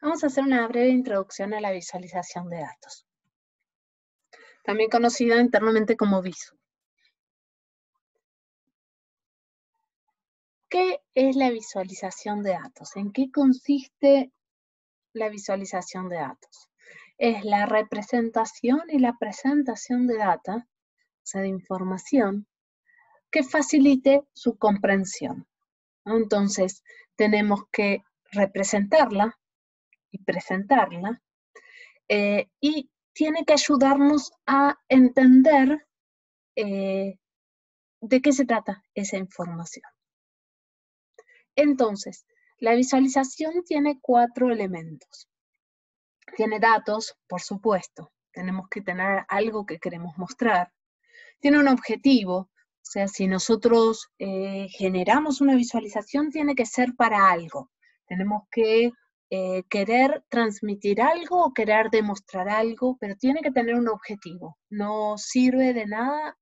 Vamos a hacer una breve introducción a la visualización de datos, también conocida internamente como visu. ¿Qué es la visualización de datos? ¿En qué consiste la visualización de datos? Es la representación y la presentación de data, o sea, de información, que facilite su comprensión, ¿no? Entonces, tenemos que representarla y presentarla, y tiene que ayudarnos a entender de qué se trata esa información. Entonces, la visualización tiene 4 elementos. Tiene datos, por supuesto. Tenemos que tener algo que queremos mostrar. Tiene un objetivo, o sea, si nosotros generamos una visualización, tiene que ser para algo. Tenemos que querer transmitir algo o querer demostrar algo, pero tiene que tener un objetivo. No sirve de nada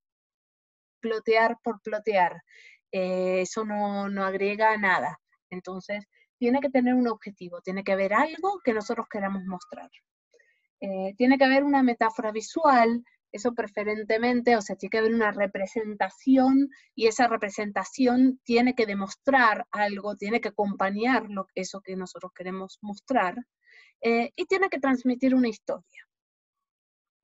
plotear por plotear. Eso no agrega nada. Entonces, tiene que tener un objetivo, tiene que haber algo que nosotros queramos mostrar. Tiene que haber una metáfora visual, eso preferentemente, o sea, tiene que haber una representación, y esa representación tiene que demostrar algo, tiene que acompañar eso que nosotros queremos mostrar, y tiene que transmitir una historia.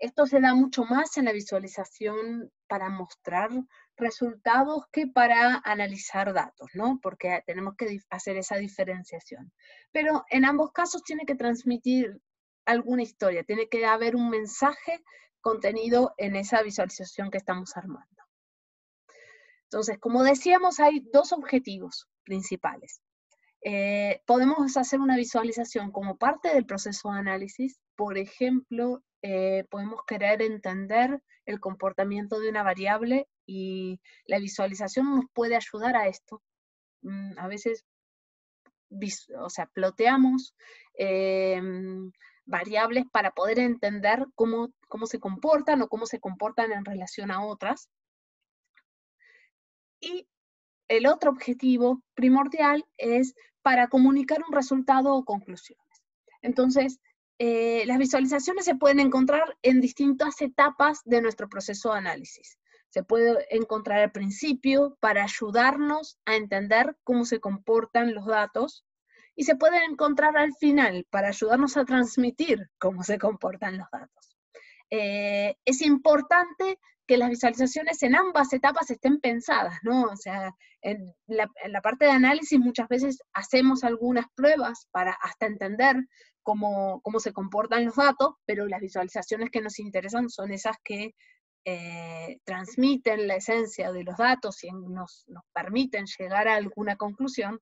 Esto se da mucho más en la visualización para mostrar resultados que para analizar datos, ¿no? Porque tenemos que hacer esa diferenciación. Pero en ambos casos tiene que transmitir alguna historia, tiene que haber un mensaje contenido en esa visualización que estamos armando. Entonces, como decíamos, hay 2 objetivos principales. Podemos hacer una visualización como parte del proceso de análisis. Por ejemplo, podemos querer entender el comportamiento de una variable y la visualización nos puede ayudar a esto. A veces, ploteamos variables para poder entender cómo se comportan o cómo se comportan en relación a otras. Y el otro objetivo primordial es para comunicar un resultado o conclusiones. Entonces, las visualizaciones se pueden encontrar en distintas etapas de nuestro proceso de análisis. Se puede encontrar al principio para ayudarnos a entender cómo se comportan los datos, y se puede encontrar al final para ayudarnos a transmitir cómo se comportan los datos. Es importante que las visualizaciones en ambas etapas estén pensadas, ¿no? O sea, en la parte de análisis muchas veces hacemos algunas pruebas para hasta entender cómo se comportan los datos, pero las visualizaciones que nos interesan son esas que transmiten la esencia de los datos y nos permiten llegar a alguna conclusión.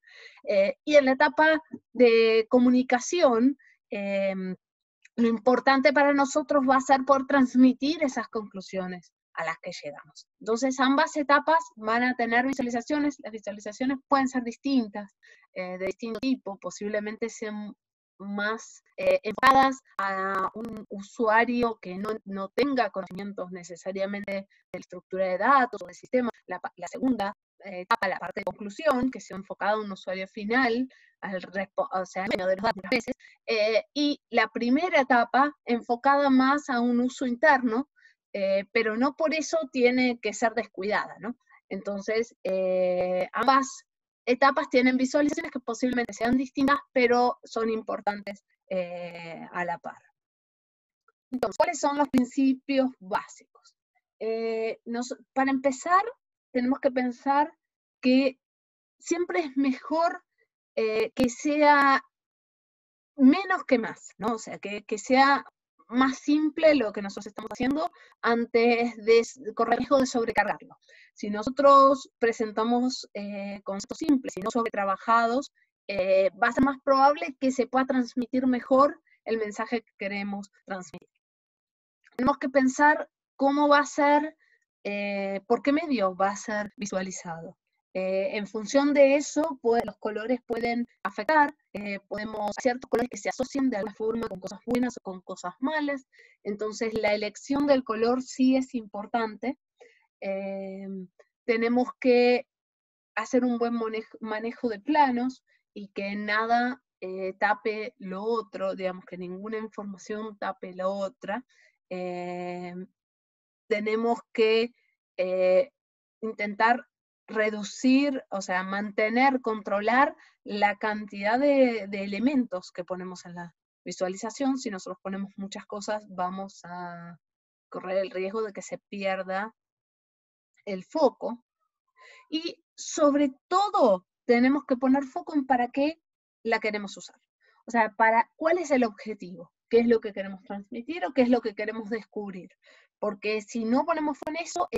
Y en la etapa de comunicación, lo importante para nosotros va a ser poder transmitir esas conclusiones a las que llegamos. Entonces, ambas etapas van a tener visualizaciones. Las visualizaciones pueden ser distintas, de distinto tipo, posiblemente sean más enfocadas a un usuario que no tenga conocimientos necesariamente de la estructura de datos o del sistema. La segunda etapa, la parte de conclusión, que sea enfocada a un usuario final, o sea, de los datos muchas veces, y la primera etapa enfocada más a un uso interno, pero no por eso tiene que ser descuidada, ¿no? Entonces, ambas etapas tienen visualizaciones que posiblemente sean distintas, pero son importantes a la par. Entonces, ¿cuáles son los principios básicos? Para empezar, tenemos que pensar que siempre es mejor que sea menos que más, ¿no? O sea, que sea más simple lo que nosotros estamos haciendo antes de correr riesgo de sobrecargarlo. Si nosotros presentamos conceptos simples y no sobretrabajados, va a ser más probable que se pueda transmitir mejor el mensaje que queremos transmitir. Tenemos que pensar cómo va a ser, por qué medio va a ser visualizado. En función de eso, los colores pueden afectar, podemos ciertos colores que se asocian de alguna forma con cosas buenas o con cosas malas. Entonces, la elección del color sí es importante. Tenemos que hacer un buen manejo de planos y que nada tape lo otro, digamos que ninguna información tape la otra. Tenemos que intentar reducir, o sea, mantener, controlar la cantidad de elementos que ponemos en la visualización. Si nosotros ponemos muchas cosas, vamos a correr el riesgo de que se pierda el foco. Y sobre todo, tenemos que poner foco en para qué la queremos usar. O sea, ¿cuál es el objetivo? ¿Qué es lo que queremos transmitir o qué es lo que queremos descubrir? Porque si no ponemos foco en eso,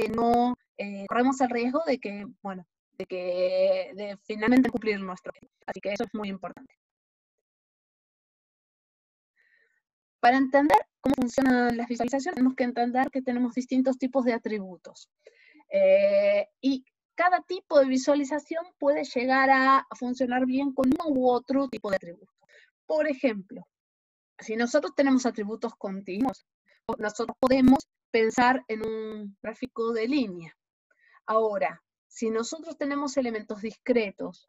corremos el riesgo de que, bueno, de finalmente cumplir nuestro objetivo. Así que eso es muy importante. Para entender cómo funcionan las visualizaciones, tenemos que entender que tenemos distintos tipos de atributos. Y cada tipo de visualización puede llegar a funcionar bien con uno u otro tipo de atributo. Por ejemplo, si nosotros tenemos atributos continuos, nosotros podemos pensar en un gráfico de línea. Ahora, si nosotros tenemos elementos discretos,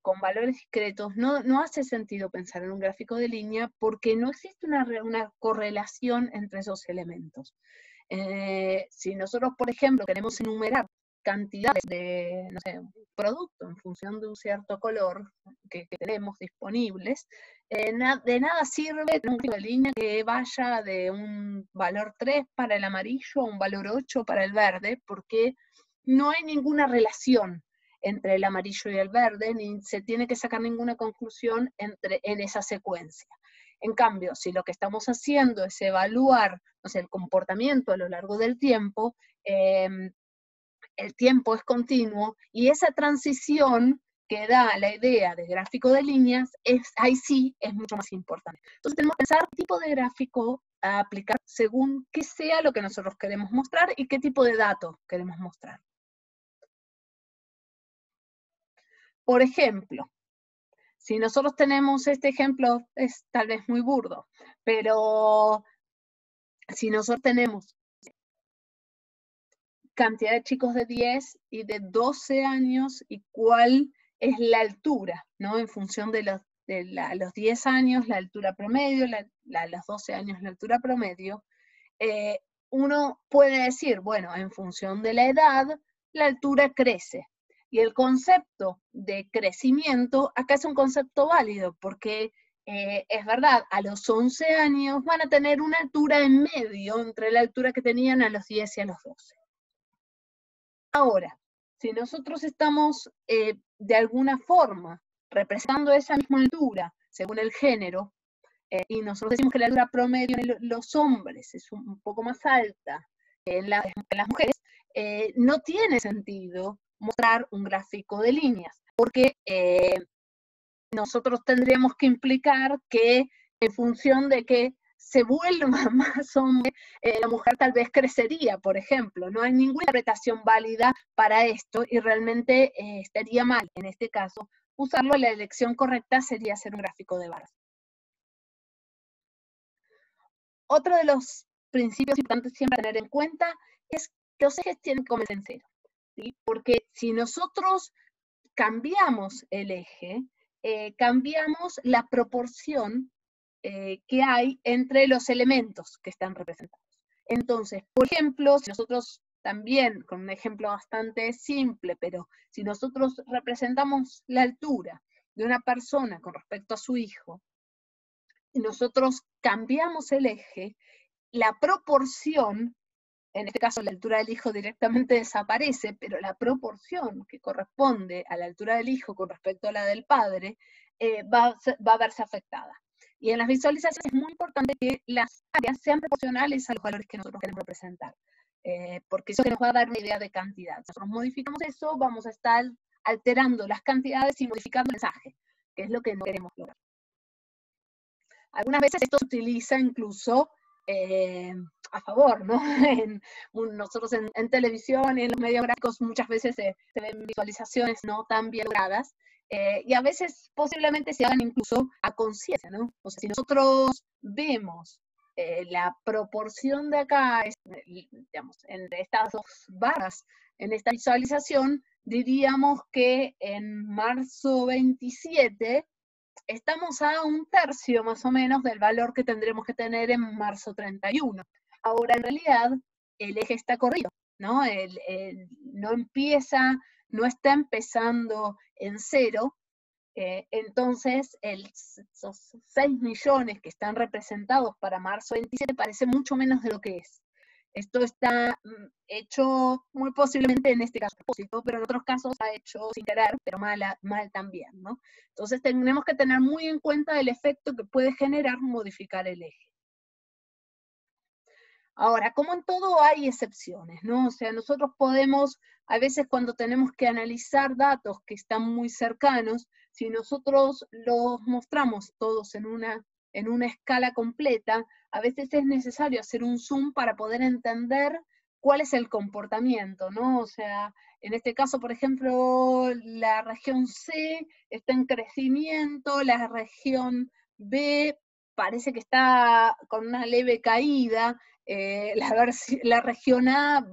con valores discretos, no hace sentido pensar en un gráfico de línea porque no existe una correlación entre esos elementos. Si nosotros, por ejemplo, queremos enumerar cantidades de, no sé, producto en función de un cierto color que tenemos disponibles, de nada sirve un gráfico de línea que vaya de un valor 3 para el amarillo a un valor 8 para el verde, porque no hay ninguna relación entre el amarillo y el verde, ni se tiene que sacar ninguna conclusión en esa secuencia. En cambio, si lo que estamos haciendo es evaluar, no sé, el comportamiento a lo largo del tiempo, el tiempo es continuo y esa transición que da la idea de gráfico de líneas, ahí sí es mucho más importante. Entonces tenemos que pensar qué tipo de gráfico a aplicar según qué sea lo que nosotros queremos mostrar y qué tipo de datos queremos mostrar. Por ejemplo, si nosotros tenemos este ejemplo, es tal vez muy burdo, pero si nosotros tenemos cantidad de chicos de 10 y de 12 años y cuál es la altura, ¿no? En función de los 10 años, la altura promedio, los 12 años, la altura promedio, uno puede decir, bueno, en función de la edad, la altura crece. Y el concepto de crecimiento acá es un concepto válido, porque es verdad, a los 11 años van a tener una altura en medio entre la altura que tenían a los 10 y a los 12. Ahora, si nosotros estamos de alguna forma representando esa misma altura según el género, y nosotros decimos que la altura promedio en los hombres es un poco más alta que en las mujeres, no tiene sentido mostrar un gráfico de líneas, porque nosotros tendríamos que implicar que en función de que se vuelva más hombre, la mujer tal vez crecería, por ejemplo. No hay ninguna interpretación válida para esto y realmente estaría mal, en este caso, usarlo. La elección correcta sería hacer un gráfico de barras. Otro de los principios importantes siempre a tener en cuenta es que los ejes tienen que comenzar en cero, ¿sí? Porque si nosotros cambiamos el eje, cambiamos la proporción que hay entre los elementos que están representados. Entonces, por ejemplo, si nosotros también, con un ejemplo bastante simple, pero si nosotros representamos la altura de una persona con respecto a su hijo, y nosotros cambiamos el eje, la proporción, en este caso la altura del hijo directamente desaparece, pero la proporción que corresponde a la altura del hijo con respecto a la del padre va a verse afectada. Y en las visualizaciones es muy importante que las áreas sean proporcionales a los valores que nosotros queremos representar, porque eso que nos va a dar una idea de cantidad. Si nosotros modificamos eso, vamos a estar alterando las cantidades y modificando el mensaje, que es lo que no queremos lograr. Algunas veces esto se utiliza incluso a favor, ¿no? Nosotros en televisión y en los medios gráficos muchas veces se ven visualizaciones no tan bien logradas, y a veces posiblemente se hagan incluso a conciencia, ¿no? O sea, si nosotros vemos la proporción de acá, digamos, entre estas dos barras, en esta visualización, diríamos que en marzo 27 estamos a 1/3 más o menos del valor que tendremos que tener en marzo 31. Ahora, en realidad, el eje está corrido, ¿no? No empieza, no está empezando en 0, entonces esos 6 millones que están representados para marzo 27 parece mucho menos de lo que es. Esto está hecho muy posiblemente en este caso a propósito, pero en otros casos ha hecho sin querer, pero mal también, ¿no? Entonces tenemos que tener muy en cuenta el efecto que puede generar modificar el eje. Ahora, como en todo hay excepciones, ¿no? O sea, nosotros podemos, a veces cuando tenemos que analizar datos que están muy cercanos, si nosotros los mostramos todos en una escala completa, a veces es necesario hacer un zoom para poder entender cuál es el comportamiento, ¿no? O sea, en este caso, por ejemplo, la región C está en crecimiento, la región B parece que está con una leve caída, la región A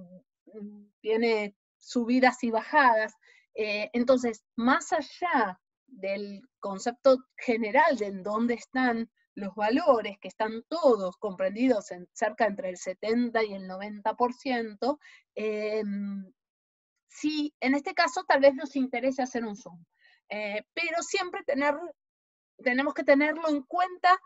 tiene subidas y bajadas. Entonces, más allá del concepto general de en dónde están los valores, que están todos comprendidos en cerca entre el 70 y el 90%, sí, en este caso tal vez nos interese hacer un zoom. Pero siempre tenemos que tenerlo en cuenta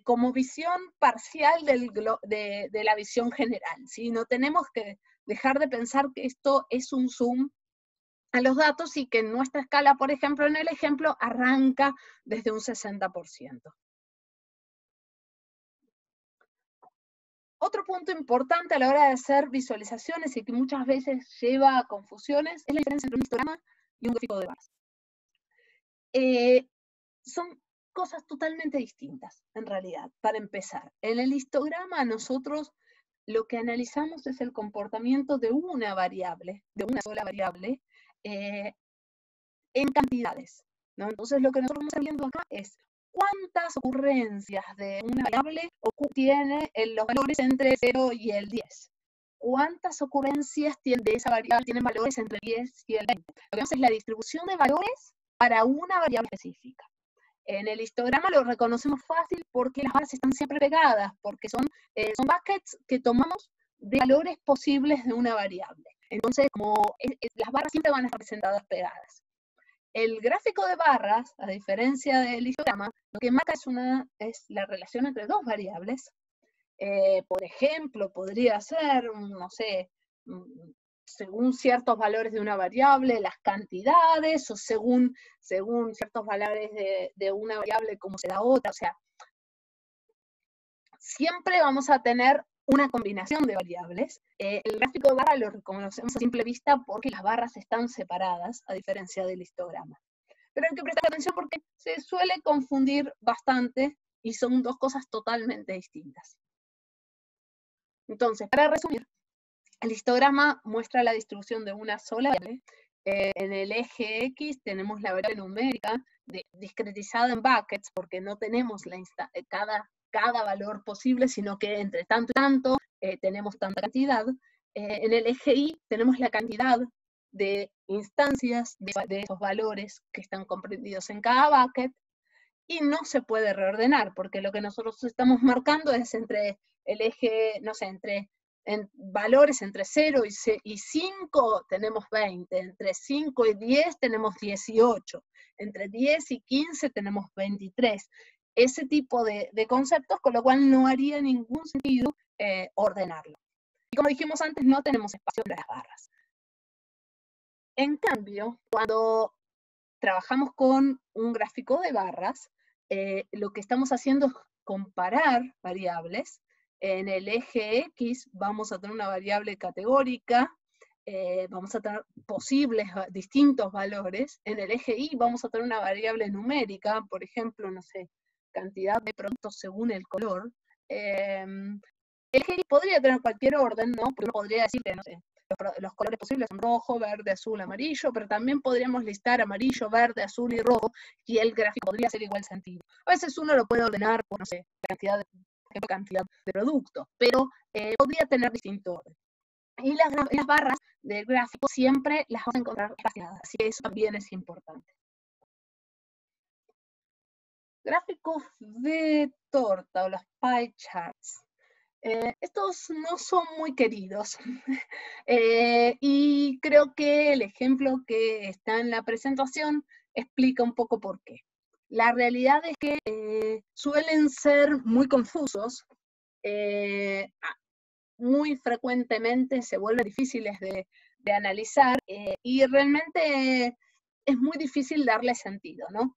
como visión parcial de la visión general, ¿sí? No tenemos que dejar de pensar que esto es un zoom a los datos y que nuestra escala, por ejemplo, en el ejemplo, arranca desde un 60%. Otro punto importante a la hora de hacer visualizaciones y que muchas veces lleva a confusiones es la diferencia entre un histograma y un gráfico de barras. Son cosas totalmente distintas, en realidad, para empezar. En el histograma nosotros lo que analizamos es el comportamiento de una variable, de una sola variable, en cantidades, ¿no? Entonces lo que nosotros estamos viendo acá es cuántas ocurrencias de una variable tiene los valores entre 0 y el 10. ¿Cuántas ocurrencias de esa variable tienen valores entre el 10 y el 20? Lo que vemos es la distribución de valores para una variable específica. En el histograma lo reconocemos fácil porque las barras están siempre pegadas, porque son buckets que tomamos de valores posibles de una variable. Entonces, las barras siempre van a estar representadas pegadas. El gráfico de barras, a diferencia del histograma, lo que marca es la relación entre dos variables. Por ejemplo, podría ser, no sé, según ciertos valores de una variable, las cantidades, o según ciertos valores de una variable, como se da otra. O sea, siempre vamos a tener una combinación de variables. El gráfico de barra lo reconocemos a simple vista porque las barras están separadas, a diferencia del histograma. Pero hay que prestar atención porque se suele confundir bastante y son dos cosas totalmente distintas. Entonces, para resumir, el histograma muestra la distribución de una sola variable. En el eje X tenemos la variable numérica discretizada en buckets, porque no tenemos cada valor posible, sino que entre tanto y tanto tenemos tanta cantidad. En el eje Y tenemos la cantidad de instancias de esos valores que están comprendidos en cada bucket, y no se puede reordenar, porque lo que nosotros estamos marcando es entre el eje, no sé, en valores entre 0 y 5 tenemos 20, entre 5 y 10 tenemos 18, entre 10 y 15 tenemos 23. Ese tipo de conceptos, con lo cual no haría ningún sentido ordenarlo. Y como dijimos antes, no tenemos espacio para las barras. En cambio, cuando trabajamos con un gráfico de barras, lo que estamos haciendo es comparar variables. En el eje X vamos a tener una variable categórica, vamos a tener posibles distintos valores. En el eje Y vamos a tener una variable numérica, por ejemplo, no sé, cantidad de productos según el color. El eje Y podría tener cualquier orden, ¿no? Porque uno podría decir que, no sé, los colores posibles son rojo, verde, azul, amarillo, pero también podríamos listar amarillo, verde, azul y rojo, y el gráfico podría ser igual sentido. A veces uno lo puede ordenar por, no sé, cantidad de productos, pero podría tener distinto orden. Y las barras del gráfico siempre las vamos a encontrar espaciadas, así que eso también es importante. gráficos de torta o los pie charts. Estos no son muy queridos y creo que el ejemplo que está en la presentación explica un poco por qué. La realidad es que suelen ser muy confusos, muy frecuentemente se vuelven difíciles de analizar y realmente es muy difícil darle sentido, ¿no?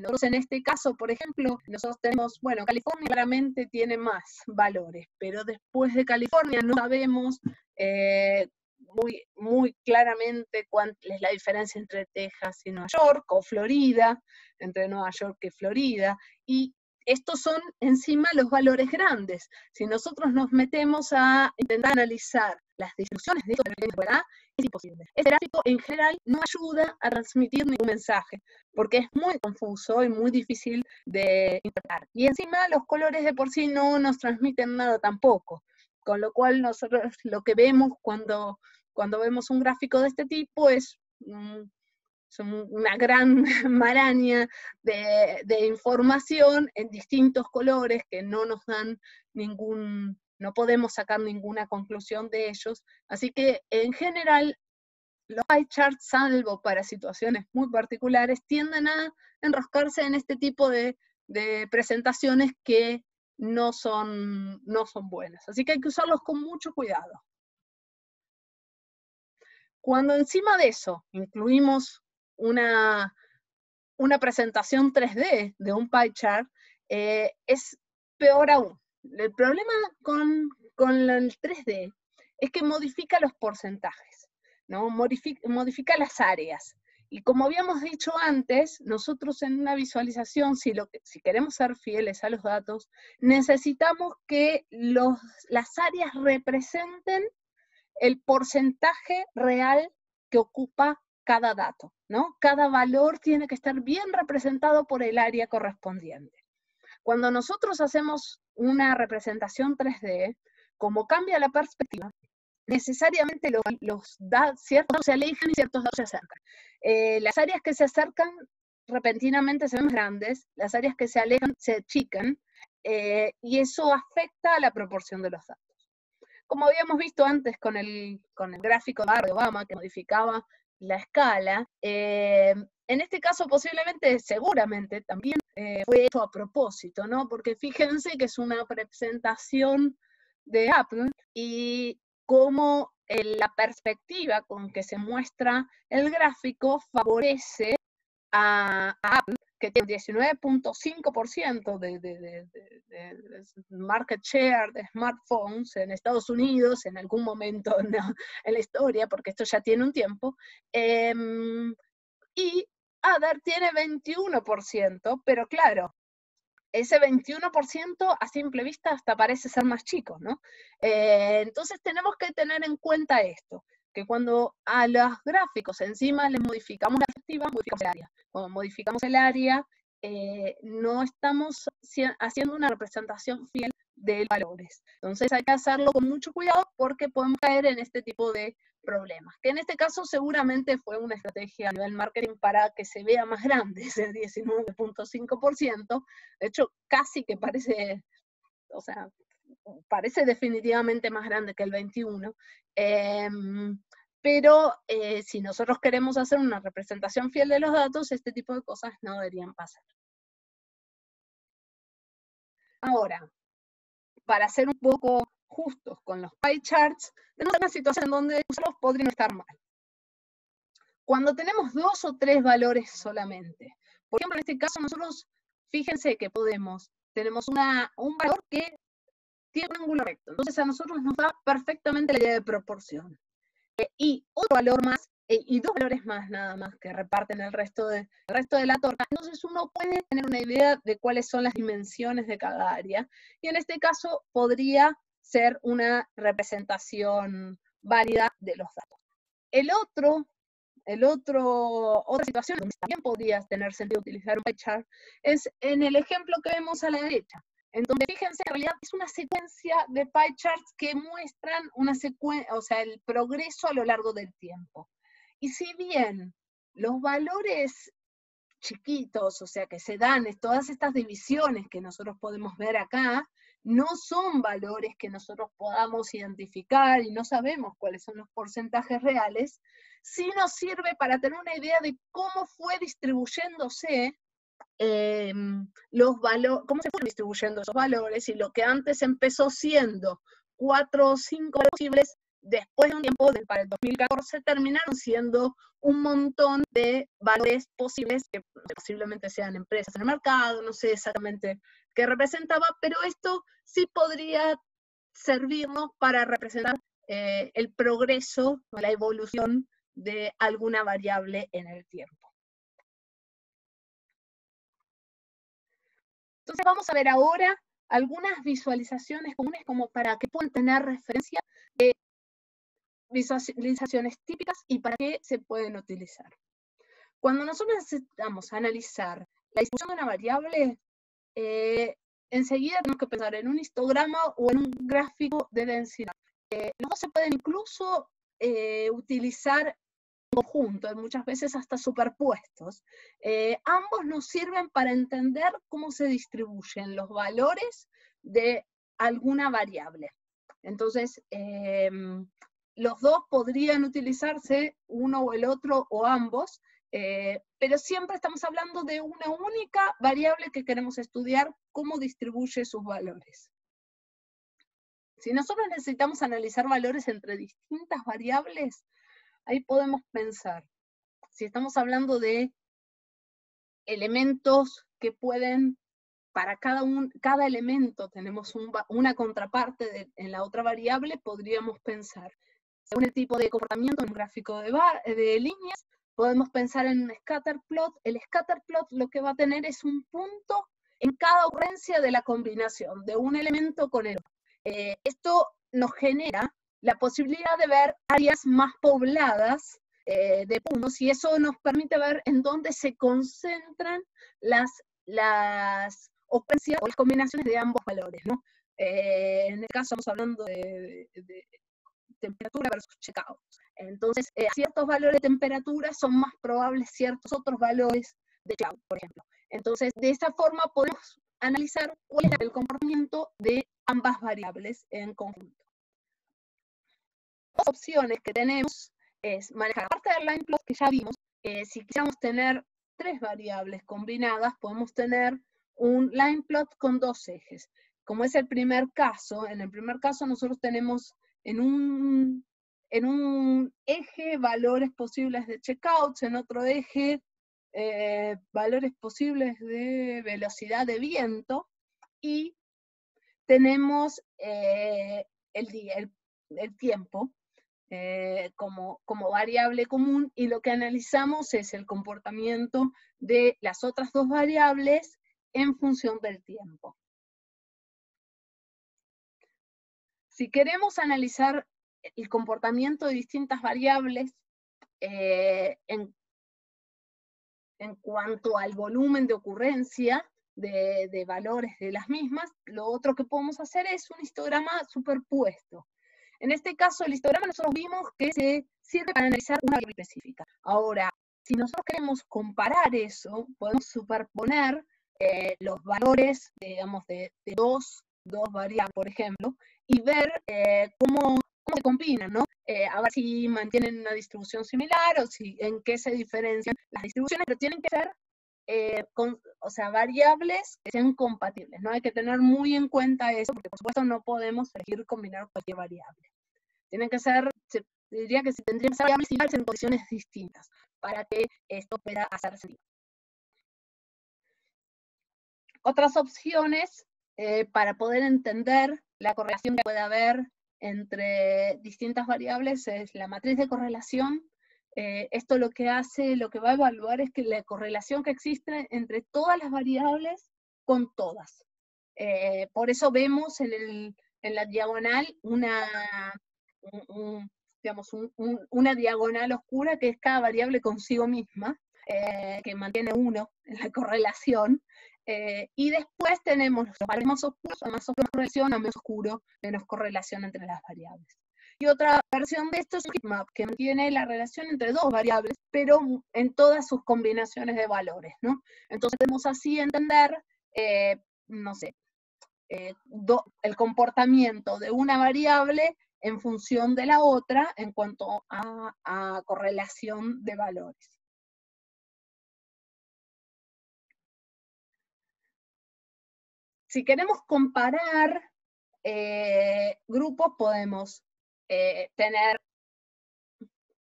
Nosotros en este caso, por ejemplo, nosotros tenemos, bueno, California claramente tiene más valores, pero después de California no sabemos muy claramente cuál es la diferencia entre Texas y Nueva York, o Florida, entre Nueva York y Florida, y estos son encima los valores grandes. Si nosotros nos metemos a intentar analizar las distribuciones de estos valores, es imposible. Este gráfico en general no ayuda a transmitir ningún mensaje, porque es muy confuso y muy difícil de interpretar. Y encima los colores de por sí no nos transmiten nada tampoco, con lo cual nosotros lo que vemos cuando vemos un gráfico de este tipo es una gran maraña de información en distintos colores que no nos dan no podemos sacar ninguna conclusión de ellos. Así que en general los pie charts, salvo para situaciones muy particulares, tienden a enroscarse en este tipo de presentaciones que no son buenas. Así que hay que usarlos con mucho cuidado. Cuando encima de eso incluimos una presentación 3D de un pie chart, es peor aún. El problema con el 3D es que modifica los porcentajes, ¿no? Modifica las áreas. Y como habíamos dicho antes, nosotros en una visualización, si queremos ser fieles a los datos, necesitamos que las áreas representen el porcentaje real que ocupa cada dato, ¿no? Cada valor tiene que estar bien representado por el área correspondiente. Cuando nosotros hacemos una representación 3D, como cambia la perspectiva, necesariamente ciertos datos se alejan y ciertos datos se acercan. Las áreas que se acercan repentinamente se ven más grandes, las áreas que se alejan se achican, y eso afecta a la proporción de los datos. Como habíamos visto antes con el gráfico de Obama que modificaba la escala, en este caso posiblemente, seguramente, también fue hecho a propósito, ¿no? Porque fíjense que es una presentación de Apple y cómo la perspectiva con que se muestra el gráfico favorece a Apple, que tiene 19.5% de market share de smartphones en Estados Unidos, en algún momento en la historia, porque esto ya tiene un tiempo, y Other tiene 21%, pero claro, ese 21% a simple vista hasta parece ser más chico, ¿no? Entonces tenemos que tener en cuenta esto, que cuando a los gráficos encima les modificamos la perspectiva, modificamos el área. Cuando modificamos el área, no estamos haciendo una representación fiel de valores. Entonces hay que hacerlo con mucho cuidado porque podemos caer en este tipo de problemas, que en este caso seguramente fue una estrategia a nivel marketing para que se vea más grande ese 19.5%, de hecho casi que parece, o sea, parece definitivamente más grande que el 21%, pero si nosotros queremos hacer una representación fiel de los datos, este tipo de cosas no deberían pasar. Ahora, para ser un poco justos con los pie charts, tenemos una situación donde usarlos podrían estar mal. Cuando tenemos 2 o 3 valores solamente, por ejemplo, en este caso nosotros, fíjense que tenemos un valor que tiene un ángulo recto, entonces a nosotros nos da perfectamente la idea de proporción. Y otro valor más, y 2 valores más nada más que reparten el resto de la torta, entonces uno puede tener una idea de cuáles son las dimensiones de cada área, y en este caso podría ser una representación válida de los datos. Otra situación donde también podría tener sentido utilizar un pie chart es en el ejemplo que vemos a la derecha, en donde fíjense, en realidad es una secuencia de pie charts que muestran el progreso a lo largo del tiempo. Y si bien los valores chiquitos, o sea, que se dan todas estas divisiones que nosotros podemos ver acá, no son valores que nosotros podamos identificar y no sabemos cuáles son los porcentajes reales, sí nos sirve para tener una idea de cómo fue distribuyéndose cómo se fueron distribuyendo esos valores, y lo que antes empezó siendo 4 o 5 posibles, después de un tiempo, para el 2014, terminaron siendo un montón de valores posibles, que posiblemente sean empresas en el mercado, no sé exactamente qué representaba, pero esto sí podría servirnos para representar el progreso o la evolución de alguna variable en el tiempo. Entonces vamos a ver ahora algunas visualizaciones comunes como para que puedan tener referencia de visualizaciones típicas y para qué se pueden utilizar. Cuando nosotros necesitamos analizar la distribución de una variable, enseguida tenemos que pensar en un histograma o en un gráfico de densidad. Los dos se pueden incluso utilizar en conjunto, muchas veces hasta superpuestos. Ambos nos sirven para entender cómo se distribuyen los valores de alguna variable. Entonces, los dos podrían utilizarse, uno o el otro o ambos, pero siempre estamos hablando de una única variable que queremos estudiar, cómo distribuye sus valores. Si nosotros necesitamos analizar valores entre distintas variables, ahí podemos pensar, si estamos hablando de elementos que pueden, para cada elemento tenemos una contraparte en la otra variable, podríamos pensar, según el tipo de comportamiento en un gráfico de líneas, podemos pensar en un scatter plot. El scatter plot lo que va a tener es un punto en cada ocurrencia de la combinación de un elemento con el otro. Esto nos genera la posibilidad de ver áreas más pobladas de puntos, y eso nos permite ver en dónde se concentran las ocurrencias o las combinaciones de ambos valores, ¿no? En el caso estamos hablando de temperatura versus checkout. Entonces, ciertos valores de temperatura son más probables ciertos otros valores de checkout, por ejemplo. Entonces, de esa forma podemos analizar cuál es el comportamiento de ambas variables en conjunto. Las opciones que tenemos es manejar, aparte del line plot que ya vimos, si quisiéramos tener 3 variables combinadas, podemos tener un line plot con 2 ejes. Como es el primer caso, en el primer caso nosotros tenemos en un eje valores posibles de checkouts, en otro eje valores posibles de velocidad de viento, y tenemos el tiempo como variable común, y lo que analizamos es el comportamiento de las otras 2 variables en función del tiempo. Si queremos analizar el comportamiento de distintas variables en cuanto al volumen de ocurrencia de valores de las mismas, lo otro que podemos hacer es un histograma superpuesto. En este caso, el histograma nosotros vimos que se sirve para analizar una variable específica. Ahora, si nosotros queremos comparar eso, podemos superponer los valores, digamos, de dos variables, por ejemplo, y ver cómo se combinan, ¿no? A ver si mantienen una distribución similar o si en qué se diferencian las distribuciones, pero tienen que ser variables que sean compatibles, ¿no? Hay que tener muy en cuenta eso, porque por supuesto no podemos elegir combinar cualquier variable. Tienen que ser, diría que tendrían que ser variables similares en condiciones distintas, para que esto pueda hacer sentido. Otras opciones para poder entender la correlación que puede haber entre distintas variables es la matriz de correlación. Esto lo que va a evaluar es que la correlación que existe entre todas las variables con todas. Por eso vemos en la diagonal una diagonal oscura que es cada variable consigo misma, que mantiene 1 en la correlación. Y después tenemos los valores más oscuros, más correlación, o menos oscuro, menos correlación entre las variables. Y otra versión de esto es un heatmap, que mantiene la relación entre dos variables, pero en todas sus combinaciones de valores, ¿no? Entonces podemos así entender, no sé, el comportamiento de una variable en función de la otra en cuanto a correlación de valores. Si queremos comparar grupos, podemos tener,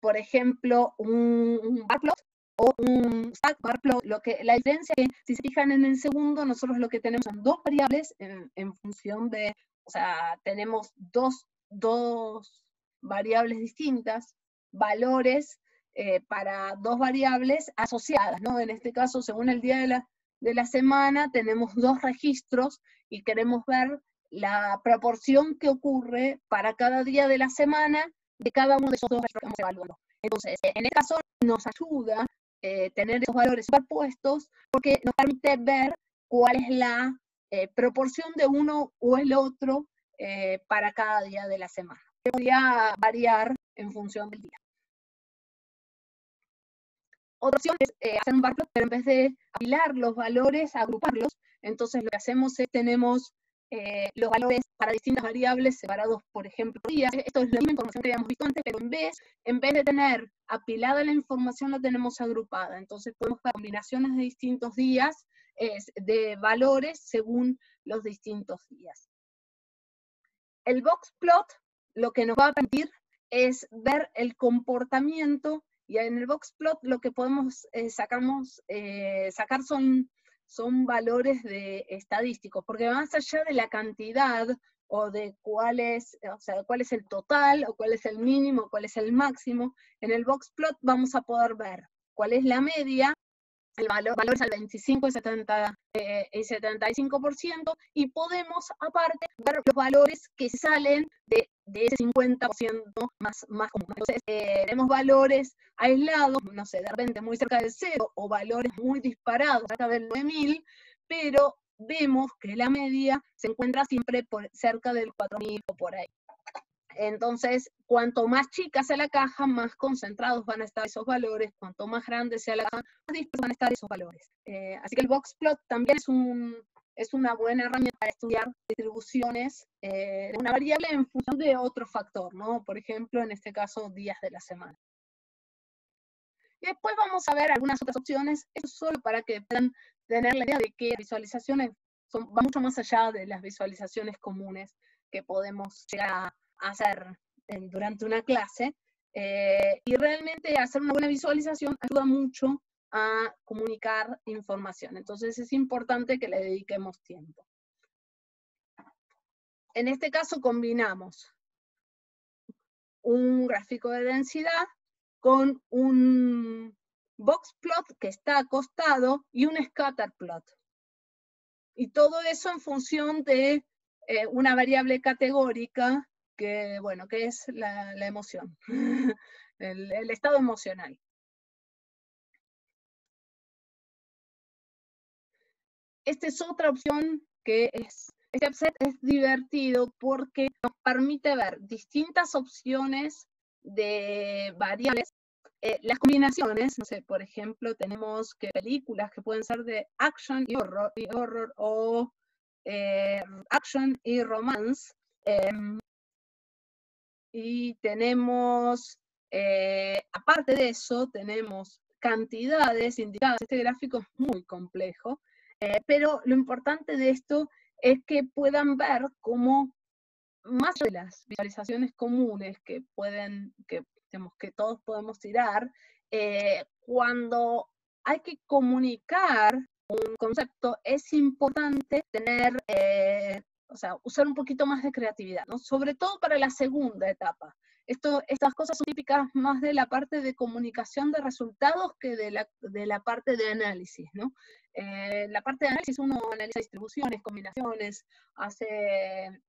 por ejemplo, un bar plot o un stack bar plot. La diferencia es que, si se fijan en el segundo, nosotros lo que tenemos son dos variables en función de, o sea, tenemos dos variables distintas, valores para dos variables asociadas, ¿no? En este caso, según el día de la semana, tenemos dos registros y queremos ver la proporción que ocurre para cada día de la semana de cada uno de esos dos registros que estamos evaluando. Entonces, en este caso nos ayuda tener esos valores superpuestos porque nos permite ver cuál es la proporción de uno o el otro para cada día de la semana. Que podría variar en función del día. Otra opción es hacer un bar plot, pero en vez de apilar los valores, agruparlos. Entonces lo que hacemos es tenemos los valores para distintas variables separados, por ejemplo, días. Esto es la misma información que habíamos visto antes, pero en vez de tener apilada la información, la tenemos agrupada. Entonces podemos ver combinaciones de distintos días de valores según los distintos días. El box plot lo que nos va a permitir es ver el comportamiento, y en el box plot lo que podemos sacar son valores estadísticos, porque más allá de la cantidad o de cuál es el total, o cuál es el mínimo, o cuál es el máximo, en el box plot vamos a poder ver cuál es la media, el valor es al 25 y 75%, y podemos aparte ver los valores que salen de ese 50% más común. Entonces tenemos valores aislados, no sé, de repente muy cerca del 0, o valores muy disparados, cerca del 9000, pero vemos que la media se encuentra siempre cerca del 4000 o por ahí. Entonces, cuanto más chica sea la caja, más concentrados van a estar esos valores. Cuanto más grande sea la caja, más dispersos van a estar esos valores. Así que el box plot también es una buena herramienta para estudiar distribuciones de una variable en función de otro factor, ¿no? Por ejemplo, en este caso, días de la semana. Y después vamos a ver algunas otras opciones. Eso solo para que puedan tener la idea de que visualizaciones van mucho más allá de las visualizaciones comunes que podemos llegar a hacer durante una clase, y realmente hacer una buena visualización ayuda mucho a comunicar información. Entonces es importante que le dediquemos tiempo. En este caso combinamos un gráfico de densidad con un box plot que está acostado y un scatter plot. Y todo eso en función de una variable categórica que es la emoción, el estado emocional. Esta es otra opción este offset es divertido porque nos permite ver distintas opciones de variables. Las combinaciones, no sé, por ejemplo, tenemos películas que pueden ser de action y horror o action y romance. Y tenemos, aparte de eso, tenemos cantidades indicadas. Este gráfico es muy complejo, pero lo importante de esto es que puedan ver cómo más de las visualizaciones comunes que todos podemos tirar, cuando hay que comunicar un concepto, es importante tener, usar un poquito más de creatividad, ¿no? Sobre todo para la segunda etapa. Estas cosas son típicas más de la parte de comunicación de resultados que de la parte de análisis, ¿no? La parte de análisis uno analiza distribuciones, combinaciones, hace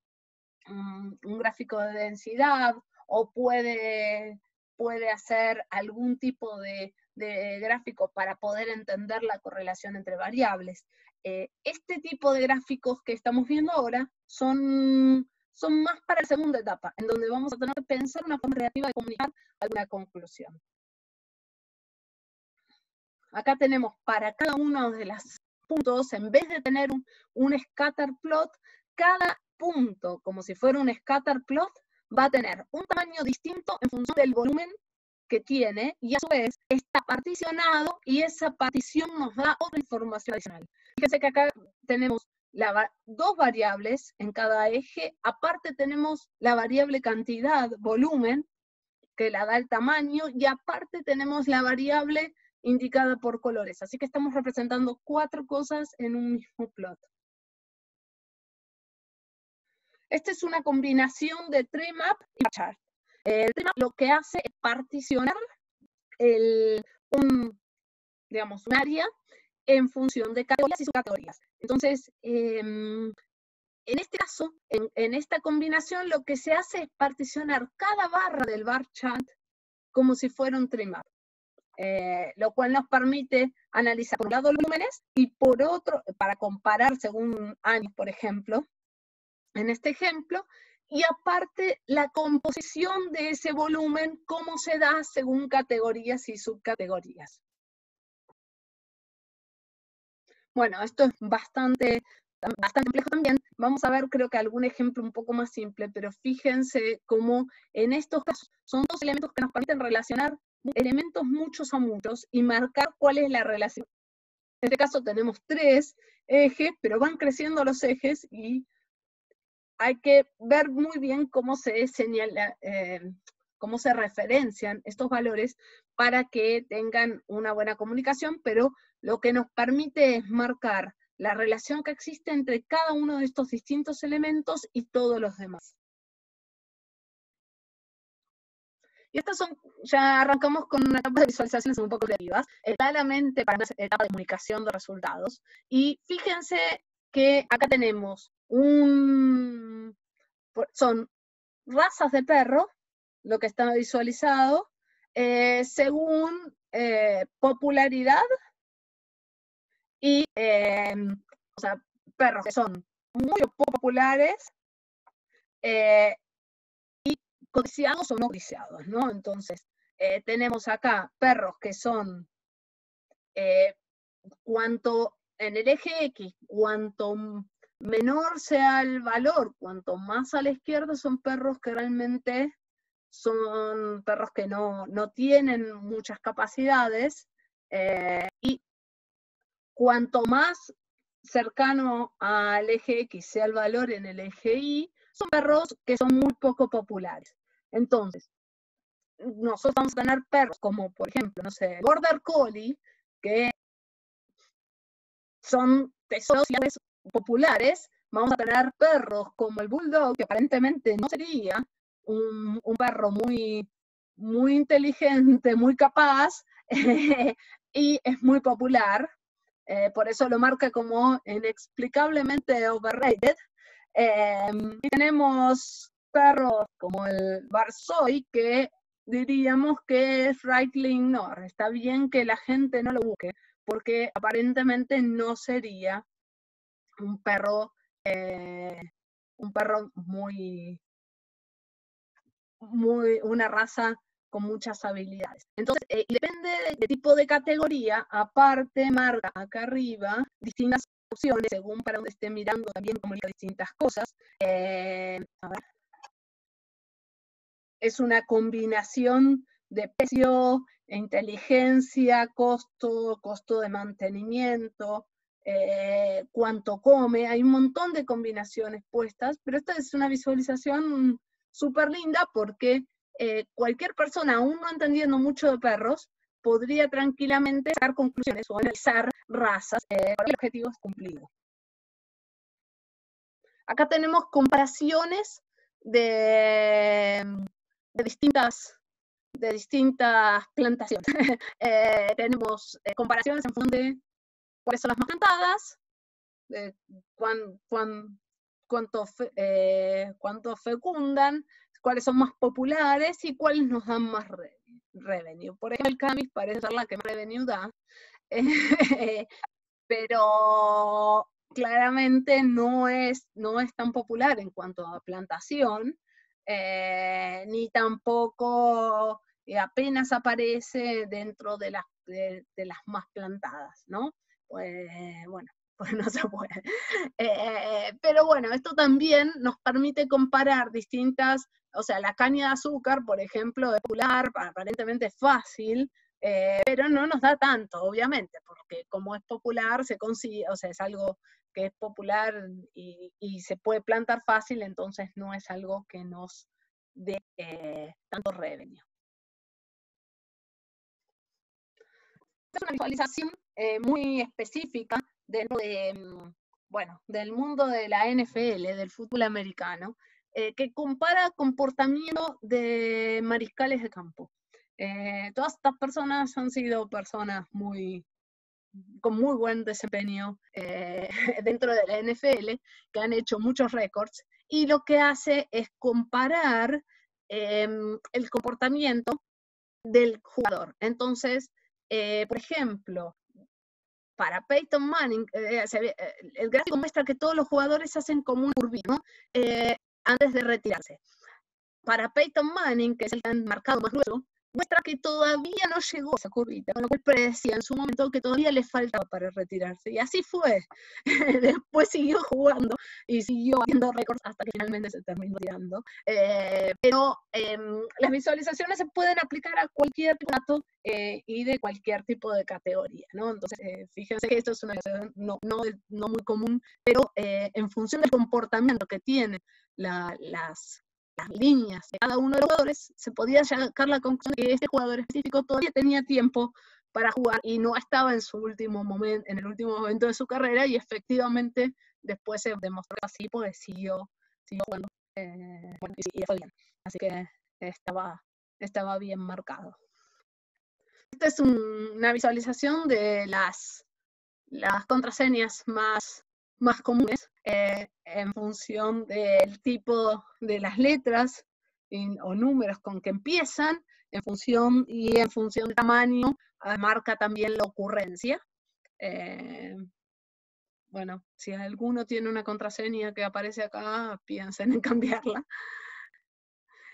un gráfico de densidad, o puede hacer algún tipo de gráfico para poder entender la correlación entre variables. Este tipo de gráficos que estamos viendo ahora son son más para la segunda etapa, en donde vamos a tener que pensar una forma creativa de comunicar alguna conclusión. Acá tenemos para cada uno de los puntos, en vez de tener un scatter plot, cada punto, como si fuera un scatter plot, va a tener un tamaño distinto en función del volumen que tiene, y a su vez está particionado, y esa partición nos da otra información adicional. Fíjense que acá tenemos dos variables en cada eje, aparte tenemos la variable cantidad, volumen, que la da el tamaño, y aparte tenemos la variable indicada por colores. Así que estamos representando 4 cosas en un mismo plot. Esta es una combinación de tree map y chart. El tree map lo que hace es particionar un área en función de categorías y subcategorías. Entonces, en este caso, en esta combinación, lo que se hace es particionar cada barra del bar chart como si fuera un tree map. Lo cual nos permite analizar por un lado los volúmenes y por otro, para comparar según años, por ejemplo, en este ejemplo, y aparte la composición de ese volumen, cómo se da según categorías y subcategorías. Bueno, esto es bastante complejo también. Vamos a ver, creo que algún ejemplo un poco más simple, pero fíjense cómo en estos casos son 2 elementos que nos permiten relacionar elementos muchos a muchos y marcar cuál es la relación. En este caso tenemos 3 ejes, pero van creciendo los ejes y hay que ver muy bien cómo se señala, cómo se referencian estos valores para que tengan una buena comunicación, pero lo que nos permite es marcar la relación que existe entre cada uno de estos distintos elementos y todos los demás. Y estas son, ya arrancamos con una etapa de visualizaciones un poco creativas, claramente para una etapa de comunicación de resultados. Y fíjense que acá tenemos son razas de perro, lo que está visualizado, según popularidad y, o sea, perros que son muy populares, codiciados o no codiciados, ¿no? Entonces, tenemos acá perros que son, en el eje X, cuanto menor sea el valor, cuanto más a la izquierda son perros que realmente son perros que no tienen muchas capacidades, y cuanto más cercano al eje X sea el valor en el eje Y, son perros que son muy poco populares. Entonces, nosotros vamos a tener perros como, por ejemplo, no sé, Border Collie, que son tesoros populares. Vamos a tener perros como el Bulldog, que aparentemente no sería un perro muy inteligente, muy capaz, y es muy popular. Por eso lo marca como inexplicablemente overrated. Y tenemos perros como el Barsoi, que diríamos que es rightly ignored. Está bien que la gente no lo busque, porque aparentemente no sería un perro una raza con muchas habilidades. Entonces, y depende de tipo de categoría, aparte marca acá arriba distintas opciones, según para donde esté mirando, también comunica distintas cosas. A ver. Es una combinación de precio, inteligencia, costo de mantenimiento, cuánto come, hay un montón de combinaciones puestas, pero esta es una visualización súper linda porque cualquier persona, aún no entendiendo mucho de perros, podría tranquilamente sacar conclusiones o analizar razas para el objetivo es cumplido. Acá tenemos comparaciones de distintas plantaciones. Tenemos comparaciones en función de cuáles son las más plantadas, cuánto fecundan, cuáles son más populares y cuáles nos dan más revenue. Por ejemplo, el cannabis parece ser la que más revenue da, pero claramente no es tan popular en cuanto a plantación, ni tampoco apenas aparece dentro de las más plantadas, ¿no? Pues bueno, pues no se puede. Pero bueno, esto también nos permite comparar distintas, o sea, la caña de azúcar, por ejemplo, es popular, aparentemente es fácil, pero no nos da tanto, obviamente, porque como es popular, se consigue, o sea, es algo que es popular y se puede plantar fácil, entonces no es algo que nos dé tanto revenue. Es una visualización muy específica dentro de, bueno, del mundo de la NFL, del fútbol americano, que compara comportamiento de mariscales de campo. Todas estas personas han sido personas con muy buen desempeño dentro de la NFL, que han hecho muchos récords, y lo que hace es comparar el comportamiento del jugador. Entonces, por ejemplo, para Peyton Manning, el gráfico muestra que todos los jugadores hacen como un curvito, ¿no? Antes de retirarse. Para Peyton Manning, que es el que han marcado más grueso, muestra que todavía no llegó a esa curvita, con lo cual predecía en su momento que todavía le faltaba para retirarse. Y así fue. Después siguió jugando y siguió haciendo récords hasta que finalmente se terminó retirando. Pero las visualizaciones se pueden aplicar a cualquier dato y de cualquier tipo de categoría, ¿no? Entonces, fíjense que esto es una visualización no muy común, pero en función del comportamiento que tienen las líneas de cada uno de los jugadores, se podía sacar la conclusión de que este jugador específico todavía tenía tiempo para jugar y no estaba en el último momento de su carrera, y efectivamente después se demostró así, pues siguió jugando y fue bien. Así que estaba bien marcado. Esta es una visualización de las contraseñas más comunes en función del tipo de las letras o números con que empiezan, en función del tamaño, marca también la ocurrencia. Bueno, si alguno tiene una contraseña que aparece acá, piensen en cambiarla.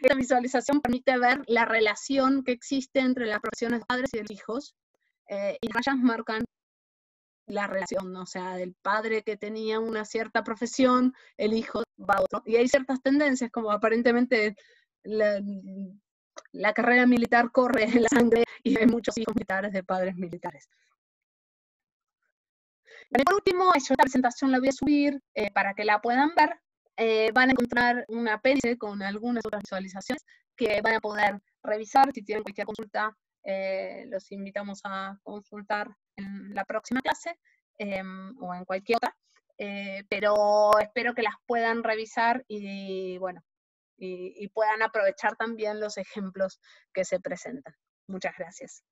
Esta visualización permite ver la relación que existe entre las profesiones de padres y de los hijos, y las rayas marcan la relación, o sea, del padre que tenía una cierta profesión, el hijo va a otro. Y hay ciertas tendencias, como aparentemente la carrera militar corre en la sangre y hay muchos hijos militares de padres militares. Y por último, esta presentación la voy a subir para que la puedan ver. Van a encontrar un apéndice con algunas otras visualizaciones que van a poder revisar. Si tienen cualquier consulta, los invitamos a consultar en la próxima clase o en cualquier otra. Pero espero que las puedan revisar y bueno, y puedan aprovechar también los ejemplos que se presentan. Muchas gracias.